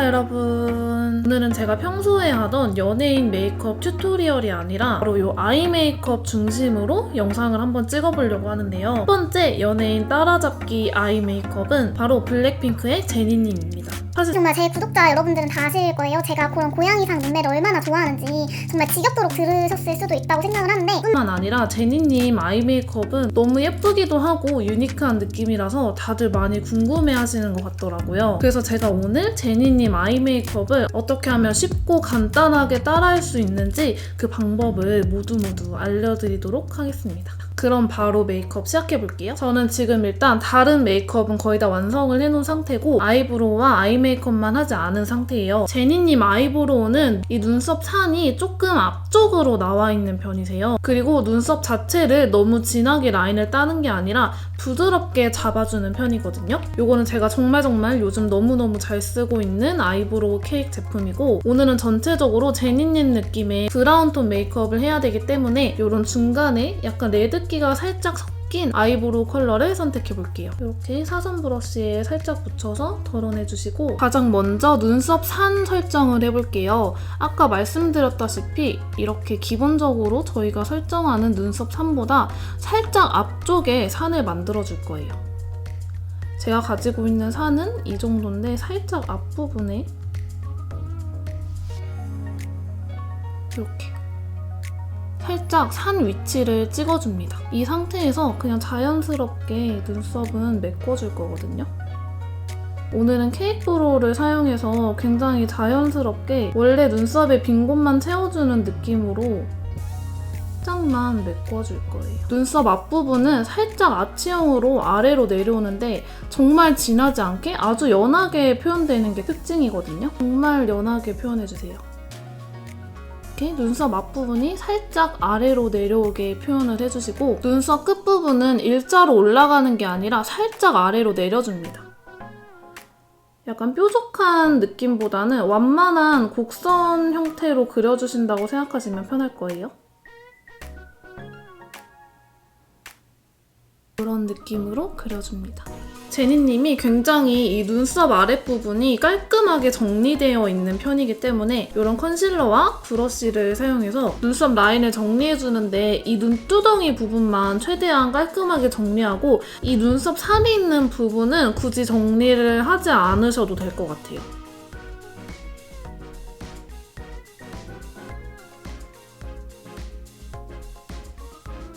여러분, 오늘은 제가 평소에 하던 연예인 메이크업 튜토리얼이 아니라 바로 이 아이 메이크업 중심으로 영상을 한번 찍어보려고 하는데요. 첫 번째 연예인 따라잡기 아이 메이크업은 바로 블랙핑크의 제니님입니다. 사실 정말 제 구독자 여러분들은 다 아실 거예요. 제가 그런 고양이상 눈매를 얼마나 좋아하는지 정말 지겹도록 들으셨을 수도 있다고 생각을 하는데 뿐만 아니라 제니님 아이 메이크업은 너무 예쁘기도 하고 유니크한 느낌이라서 다들 많이 궁금해하시는 것 같더라고요. 그래서 제가 오늘 제니님 아이 메이크업을 어떻게 하면 쉽고 간단하게 따라할 수 있는지 그 방법을 모두 알려드리도록 하겠습니다. 그럼 바로 메이크업 시작해볼게요. 저는 지금 일단 다른 메이크업은 거의 다 완성을 해놓은 상태고 아이브로우와 아이 메이크업만 하지 않은 상태예요. 제니님 아이브로우는 이 눈썹 산이 조금 앞쪽으로 나와 있는 편이세요. 그리고 눈썹 자체를 너무 진하게 라인을 따는 게 아니라 부드럽게 잡아주는 편이거든요. 이거는 제가 정말 요즘 너무너무 잘 쓰고 있는 아이브로우 케이크 제품이고 오늘은 전체적으로 제니님 느낌의 브라운톤 메이크업을 해야 되기 때문에 이런 중간에 약간 레드기가 살짝 섞인 아이브로우 컬러를 선택해볼게요. 이렇게 사선 브러쉬에 살짝 붙여서 덜어내주시고 가장 먼저 눈썹 산 설정을 해볼게요. 아까 말씀드렸다시피 이렇게 기본적으로 저희가 설정하는 눈썹 산보다 살짝 앞쪽에 산을 만들어줄 거예요. 제가 가지고 있는 산은 이 정도인데 살짝 앞부분에 이렇게 살짝 산 위치를 찍어줍니다. 이 상태에서 그냥 자연스럽게 눈썹은 메꿔줄 거거든요. 오늘은 케이크 브로우를 사용해서 굉장히 자연스럽게 원래 눈썹의 빈 곳만 채워주는 느낌으로 살짝만 메꿔줄 거예요. 눈썹 앞부분은 살짝 아치형으로 아래로 내려오는데 정말 진하지 않게 아주 연하게 표현되는 게 특징이거든요. 정말 연하게 표현해주세요. 이렇게 눈썹 앞부분이 살짝 아래로 내려오게 표현을 해주시고 눈썹 끝부분은 일자로 올라가는 게 아니라 살짝 아래로 내려줍니다. 약간 뾰족한 느낌보다는 완만한 곡선 형태로 그려주신다고 생각하시면 편할 거예요. 그런 느낌으로 그려줍니다. 제니님이 굉장히 이 눈썹 아랫부분이 깔끔하게 정리되어 있는 편이기 때문에 이런 컨실러와 브러쉬를 사용해서 눈썹 라인을 정리해주는데 이 눈두덩이 부분만 최대한 깔끔하게 정리하고 이 눈썹 산이 있는 부분은 굳이 정리를 하지 않으셔도 될 것 같아요.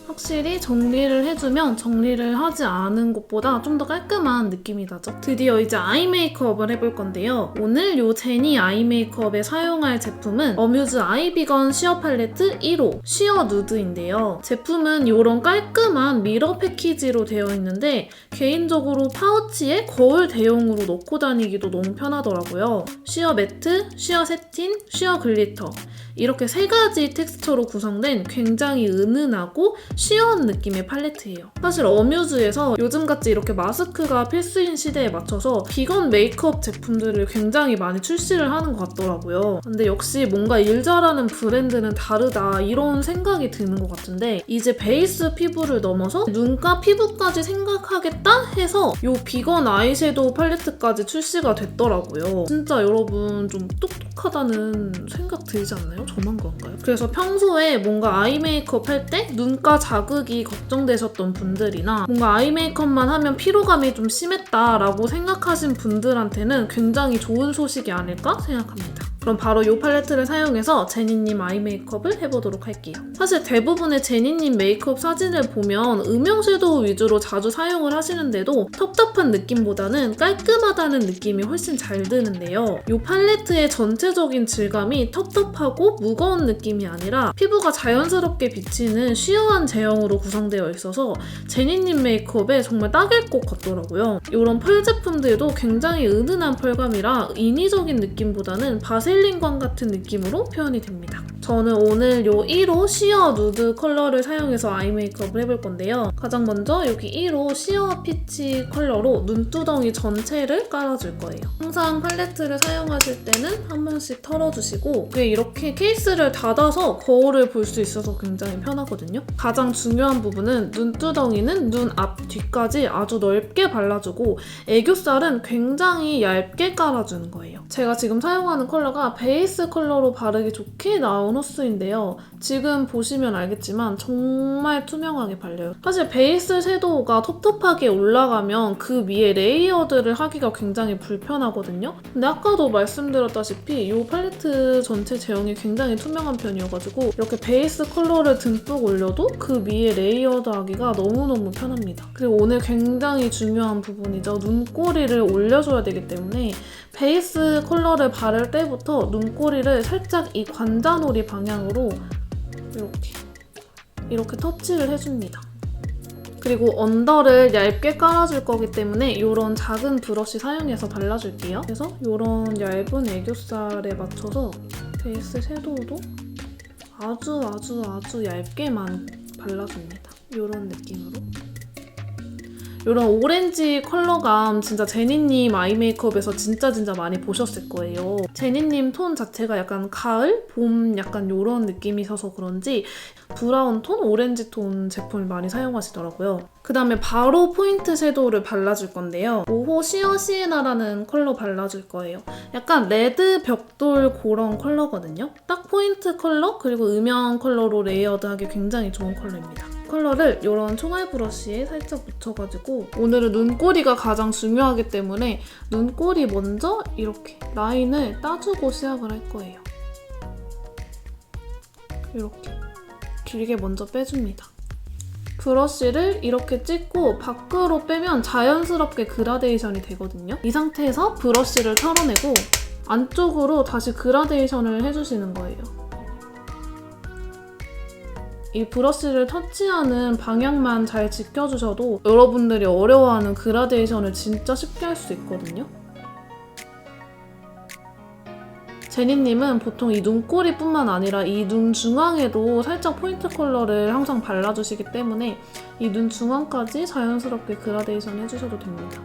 확실히 정리를 해주면 정리를 하지 않은 것보다 좀 더 깔끔한 느낌이 나죠. 드디어 이제 아이 메이크업을 해볼 건데요. 오늘 이 제니 아이 메이크업에 사용할 제품은 어뮤즈 아이비건 시어 팔레트 1호 시어 누드인데요. 제품은 이런 깔끔한 미러 패키지로 되어 있는데 개인적으로 파우치에 거울 대용으로 넣고 다니기도 너무 편하더라고요. 시어 매트, 시어 세틴, 시어 글리터 이렇게 세 가지 텍스처로 구성된 굉장히 은은하고 시어한 느낌의 팔레트예요. 사실 어뮤즈에서 요즘같이 이렇게 마스크가 필수인 시대에 맞춰서 비건 메이크업 제품들을 굉장히 많이 출시를 하는 것 같더라고요. 근데 역시 뭔가 일 잘하는 브랜드는 다르다 이런 생각이 드는 것 같은데 이제 베이스 피부를 넘어서 눈가 피부까지 생각하겠다 해서 이 비건 아이섀도우 팔레트까지 출시가 됐더라고요. 진짜 여러분 좀 똑똑하다는 생각 들지 않나요? 저만 그런가요? 그래서 평소에 뭔가 아이 메이크업 할 때 눈가 자극이 걱정되셨던 분들이나 뭔가 아이 메이크업만 하면 피로감이 좀 심했다라고 생각하신 분들한테는 굉장히 좋은 소식이 아닐까 생각합니다. 그럼 바로 이 팔레트를 사용해서 제니님 아이 메이크업을 해보도록 할게요. 사실 대부분의 제니님 메이크업 사진을 보면 음영 섀도우 위주로 자주 사용을 하시는데도 텁텁한 느낌보다는 깔끔하다는 느낌이 훨씬 잘 드는데요. 이 팔레트의 전체적인 질감이 텁텁하고 무거운 느낌이 아니라 피부가 자연스럽게 비치는 쉬어한 제형으로 구성되어 있어서 제니님 메이크업에 정말 딱일 것 같더라고요. 이런 펄 제품들도 굉장히 은은한 펄감이라 인위적인 느낌보다는 바셀린광 같은 느낌으로 표현이 됩니다. 저는 오늘 요 1호 시어 누드 컬러를 사용해서 아이 메이크업을 해볼 건데요. 가장 먼저 여기 1호 시어 피치 컬러로 눈두덩이 전체를 깔아줄 거예요. 항상 팔레트를 사용하실 때는 한 번씩 털어주시고 이렇게 케이스를 닫아서 거울을 볼 수 있어서 굉장히 편하거든요. 가장 중요한 부분은 눈두덩이는 눈 앞, 뒤까지 아주 넓게 발라주고 애교살은 굉장히 얇게 깔아주는 거예요. 제가 지금 사용하는 컬러가 베이스 컬러로 바르기 좋게 나온 호스인데요. 지금 보시면 알겠지만 정말 투명하게 발려요. 사실 베이스 섀도우가 텁텁하게 올라가면 그 위에 레이어드를 하기가 굉장히 불편하거든요. 근데 아까도 말씀드렸다시피 이 팔레트 전체 제형이 굉장히 투명한 편이어가지고 이렇게 베이스 컬러를 듬뿍 올려도 그 위에 레이어드 하기가 너무너무 편합니다. 그리고 오늘 굉장히 중요한 부분이죠. 눈꼬리를 올려줘야 되기 때문에 베이스 컬러를 바를 때부터 눈꼬리를 살짝 이 관자놀이 방향으로 이렇게 터치를 해줍니다. 그리고 언더를 얇게 깔아줄 거기 때문에 이런 작은 브러쉬 사용해서 발라줄게요. 그래서 이런 얇은 애교살에 맞춰서 베이스 섀도우도 아주 얇게만 발라줍니다. 이런 느낌으로. 이런 오렌지 컬러감 진짜 제니님 아이 메이크업에서 진짜 많이 보셨을 거예요. 제니님 톤 자체가 약간 가을, 봄 약간 이런 느낌이셔서 그런지 브라운 톤, 오렌지 톤 제품을 많이 사용하시더라고요. 그 다음에 바로 포인트 섀도우를 발라줄 건데요. 5호 시어 시에나라는 컬러 발라줄 거예요. 약간 레드 벽돌 그런 컬러거든요. 딱 포인트 컬러 그리고 음영 컬러로 레이어드하기 굉장히 좋은 컬러입니다. 컬러를 이런 총알 브러쉬에 살짝 묻혀가지고 오늘은 눈꼬리가 가장 중요하기 때문에 눈꼬리 먼저 이렇게 라인을 따주고 시작을 할 거예요. 이렇게 길게 먼저 빼줍니다. 브러쉬를 이렇게 찍고 밖으로 빼면 자연스럽게 그라데이션이 되거든요. 이 상태에서 브러쉬를 털어내고 안쪽으로 다시 그라데이션을 해주시는 거예요. 이 브러쉬를 터치하는 방향만 잘 지켜주셔도 여러분들이 어려워하는 그라데이션을 진짜 쉽게 할 수 있거든요. 제니님은 보통 이 눈꼬리뿐만 아니라 이 눈 중앙에도 살짝 포인트 컬러를 항상 발라주시기 때문에 이 눈 중앙까지 자연스럽게 그라데이션 해주셔도 됩니다.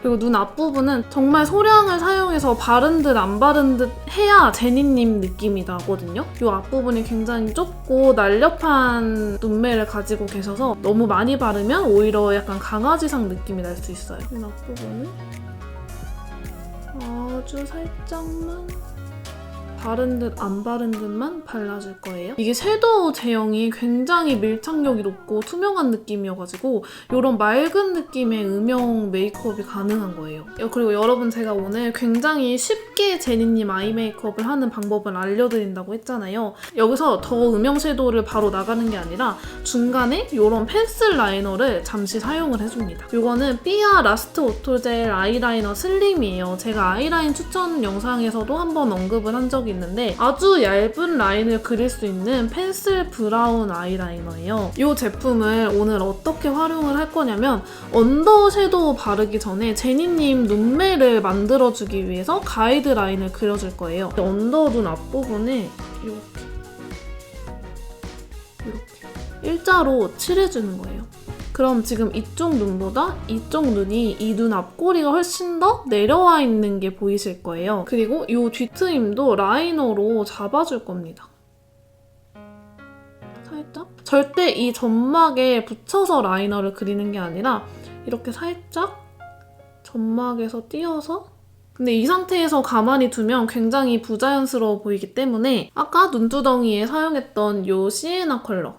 그리고 눈 앞부분은 정말 소량을 사용해서 바른 듯 안 바른 듯 해야 제니님 느낌이 나거든요. 이 앞부분이 굉장히 좁고 날렵한 눈매를 가지고 계셔서 너무 많이 바르면 오히려 약간 강아지상 느낌이 날 수 있어요. 눈 앞부분을 아주 살짝만 바른 듯 안 바른 듯만 발라줄 거예요. 이게 섀도우 제형이 굉장히 밀착력이 높고 투명한 느낌이어가지고 이런 맑은 느낌의 음영 메이크업이 가능한 거예요. 그리고 여러분 제가 오늘 굉장히 쉽게 제니님 아이 메이크업을 하는 방법을 알려드린다고 했잖아요. 여기서 더 음영 섀도우를 바로 나가는 게 아니라 중간에 이런 펜슬 라이너를 잠시 사용을 해줍니다. 이거는 삐아 라스트 오토젤 아이라이너 슬림이에요. 제가 아이라인 추천 영상에서도 한번 언급을 한 적이 있는데 아주 얇은 라인을 그릴 수 있는 펜슬 브라운 아이라이너예요. 이 제품을 오늘 어떻게 활용을 할 거냐면 언더 섀도우 바르기 전에 제니님 눈매를 만들어주기 위해서 가이드라인을 그려줄 거예요. 언더 눈 앞부분에 이렇게 일자로 칠해주는 거예요. 그럼 지금 이쪽 눈보다 이쪽 눈이 이 눈 앞꼬리가 훨씬 더 내려와 있는 게 보이실 거예요. 그리고 이 뒤트임도 라이너로 잡아줄 겁니다. 살짝? 절대 이 점막에 붙여서 라이너를 그리는 게 아니라 이렇게 살짝 점막에서 띄어서 근데 이 상태에서 가만히 두면 굉장히 부자연스러워 보이기 때문에 아까 눈두덩이에 사용했던 이 시에나 컬러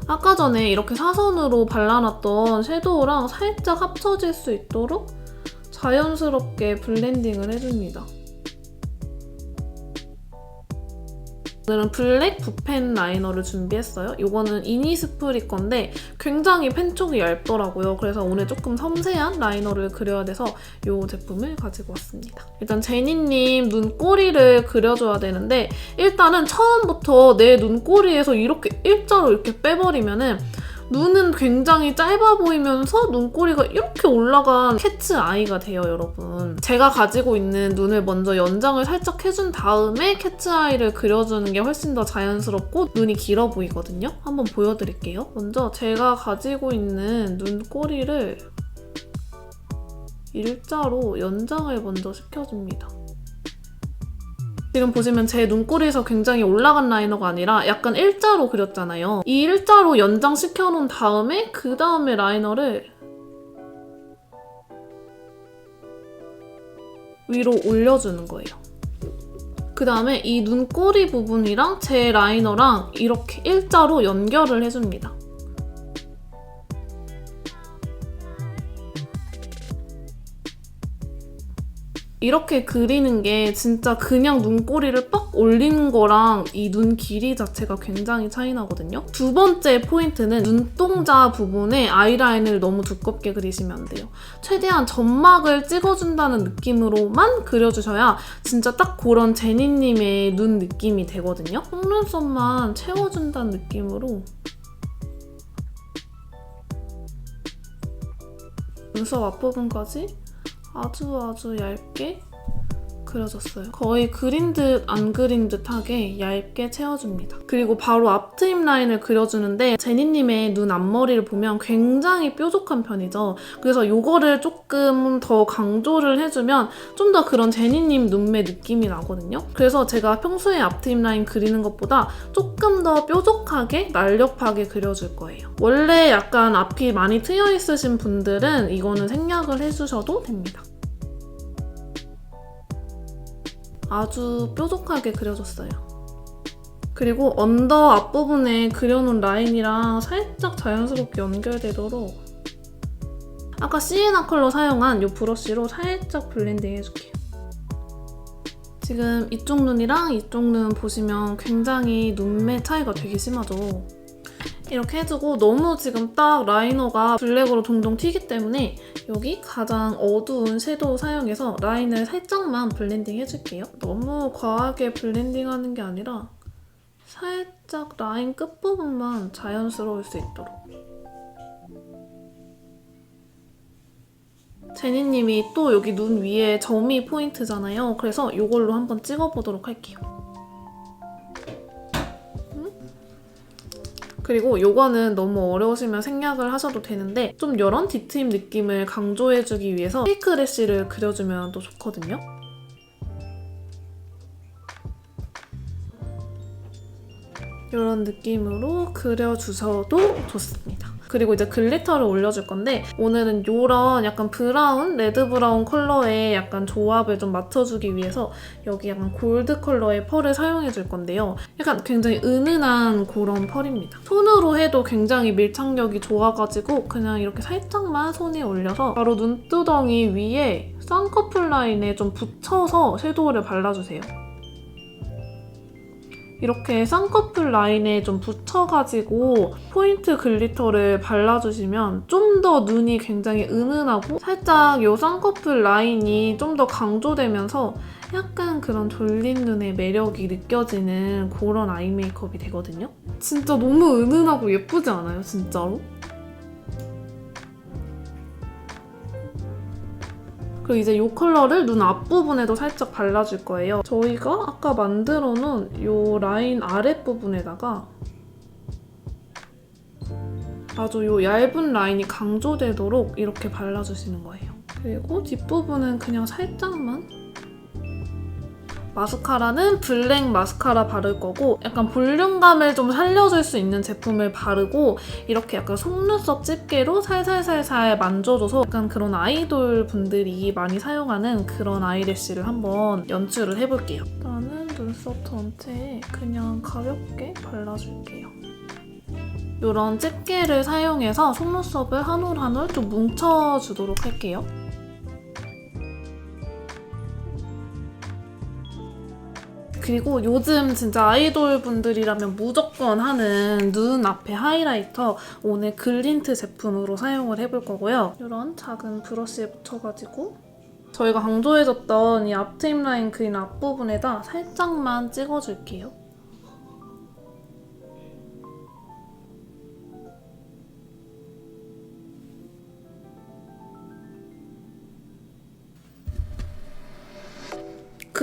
아까 전에 이렇게 사선으로 발라놨던 섀도우랑 살짝 합쳐질 수 있도록 자연스럽게 블렌딩을 해줍니다. 오늘은 블랙 붓펜 라이너를 준비했어요. 이거는 이니스프리 건데 굉장히 펜촉이 얇더라고요. 그래서 오늘 조금 섬세한 라이너를 그려야 돼서 이 제품을 가지고 왔습니다. 일단 제니님 눈꼬리를 그려줘야 되는데 일단은 처음부터 내 눈꼬리에서 이렇게 일자로 이렇게 빼버리면은 눈은 굉장히 짧아 보이면서 눈꼬리가 이렇게 올라간 캣츠 아이가 돼요, 여러분. 제가 가지고 있는 눈을 먼저 연장을 살짝 해준 다음에 캣츠 아이를 그려주는 게 훨씬 더 자연스럽고 눈이 길어 보이거든요. 한번 보여드릴게요. 먼저 제가 가지고 있는 눈꼬리를 일자로 연장을 먼저 시켜줍니다. 지금 보시면 제 눈꼬리에서 굉장히 올라간 라이너가 아니라 약간 일자로 그렸잖아요. 이 일자로 연장시켜 놓은 다음에 그 다음에 라이너를 위로 올려주는 거예요. 그 다음에 이 눈꼬리 부분이랑 제 라이너랑 이렇게 일자로 연결을 해줍니다. 이렇게 그리는 게 진짜 그냥 눈꼬리를 빡 올리는 거랑 이 눈 길이 자체가 굉장히 차이 나거든요. 두 번째 포인트는 눈동자 부분에 아이라인을 너무 두껍게 그리시면 안 돼요. 최대한 점막을 찍어준다는 느낌으로만 그려주셔야 진짜 딱 그런 제니님의 눈 느낌이 되거든요. 속눈썹만 채워준다는 느낌으로 눈썹 앞부분까지 아주 얇게 그려줬어요. 거의 그린 듯 안 그린 듯하게 얇게 채워줍니다. 그리고 바로 앞 트임 라인을 그려주는데 제니님의 눈 앞머리를 보면 굉장히 뾰족한 편이죠. 그래서 이거를 조금 더 강조를 해주면 좀 더 그런 제니님 눈매 느낌이 나거든요. 그래서 제가 평소에 앞 트임 라인 그리는 것보다 조금 더 뾰족하게 날렵하게 그려줄 거예요. 원래 약간 앞이 많이 트여 있으신 분들은 이거는 생략을 해주셔도 됩니다. 아주 뾰족하게 그려줬어요. 그리고 언더 앞부분에 그려놓은 라인이랑 살짝 자연스럽게 연결되도록 아까 시에나 컬러 사용한 이 브러쉬로 살짝 블렌딩 해줄게요. 지금 이쪽 눈이랑 이쪽 눈 보시면 굉장히 눈매 차이가 되게 심하죠? 이렇게 해주고 너무 지금 딱 라이너가 블랙으로 동동 튀기 때문에 여기 가장 어두운 섀도우 사용해서 라인을 살짝만 블렌딩 해줄게요. 너무 과하게 블렌딩하는 게 아니라 살짝 라인 끝부분만 자연스러울 수 있도록. 제니님이 또 여기 눈 위에 점이 포인트잖아요. 그래서 이걸로 한번 찍어보도록 할게요. 그리고 요거는 너무 어려우시면 생략을 하셔도 되는데 좀 이런 뒤트임 느낌을 강조해주기 위해서 페이크 래쉬를 그려주면 또 좋거든요. 이런 느낌으로 그려주셔도 좋습니다. 그리고 이제 글리터를 올려줄 건데 오늘은 이런 약간 브라운, 레드 브라운 컬러의 약간 조합을 좀 맞춰주기 위해서 여기 약간 골드 컬러의 펄을 사용해줄 건데요. 약간 굉장히 은은한 그런 펄입니다. 손으로 해도 굉장히 밀착력이 좋아가지고 그냥 이렇게 살짝만 손에 올려서 바로 눈두덩이 위에 쌍꺼풀 라인에 좀 붙여서 섀도우를 발라주세요. 이렇게 쌍꺼풀 라인에 좀 붙여가지고 포인트 글리터를 발라주시면 좀 더 눈이 굉장히 은은하고 살짝 이 쌍꺼풀 라인이 좀 더 강조되면서 약간 그런 졸린 눈의 매력이 느껴지는 그런 아이 메이크업이 되거든요. 진짜 너무 은은하고 예쁘지 않아요, 진짜로? 그리고 이제 이 컬러를 눈 앞부분에도 살짝 발라줄 거예요. 저희가 아까 만들어 놓은 이 라인 아랫부분에다가 아주 이 얇은 라인이 강조되도록 이렇게 발라주시는 거예요. 그리고 뒷부분은 그냥 살짝만 마스카라는 블랙 마스카라 바를 거고 약간 볼륨감을 좀 살려줄 수 있는 제품을 바르고 이렇게 약간 속눈썹 집게로 살살살살 만져줘서 약간 그런 아이돌 분들이 많이 사용하는 그런 아이래쉬를 한번 연출을 해볼게요. 일단은 눈썹 전체에 그냥 가볍게 발라줄게요. 이런 집게를 사용해서 속눈썹을 한 올 한 올 좀 뭉쳐주도록 할게요. 그리고 요즘 진짜 아이돌 분들이라면 무조건 하는 눈 앞에 하이라이터 오늘 글린트 제품으로 사용을 해볼 거고요. 이런 작은 브러쉬에 묻혀가지고 저희가 강조해줬던 이 앞 트임 라인 그린 앞부분에다 살짝만 찍어줄게요.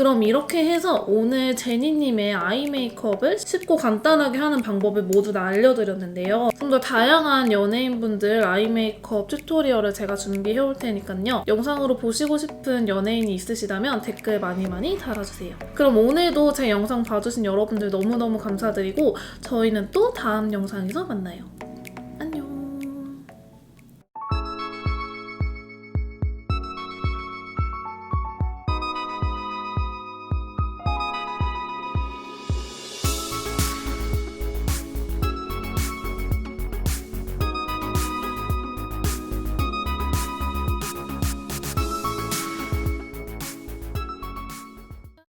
그럼 이렇게 해서 오늘 제니님의 아이 메이크업을 쉽고 간단하게 하는 방법을 모두 다 알려드렸는데요. 좀 더 다양한 연예인분들 아이 메이크업 튜토리얼을 제가 준비해 올 테니까요. 영상으로 보시고 싶은 연예인이 있으시다면 댓글 많이 달아주세요. 그럼 오늘도 제 영상 봐주신 여러분들 너무너무 감사드리고 저희는 또 다음 영상에서 만나요.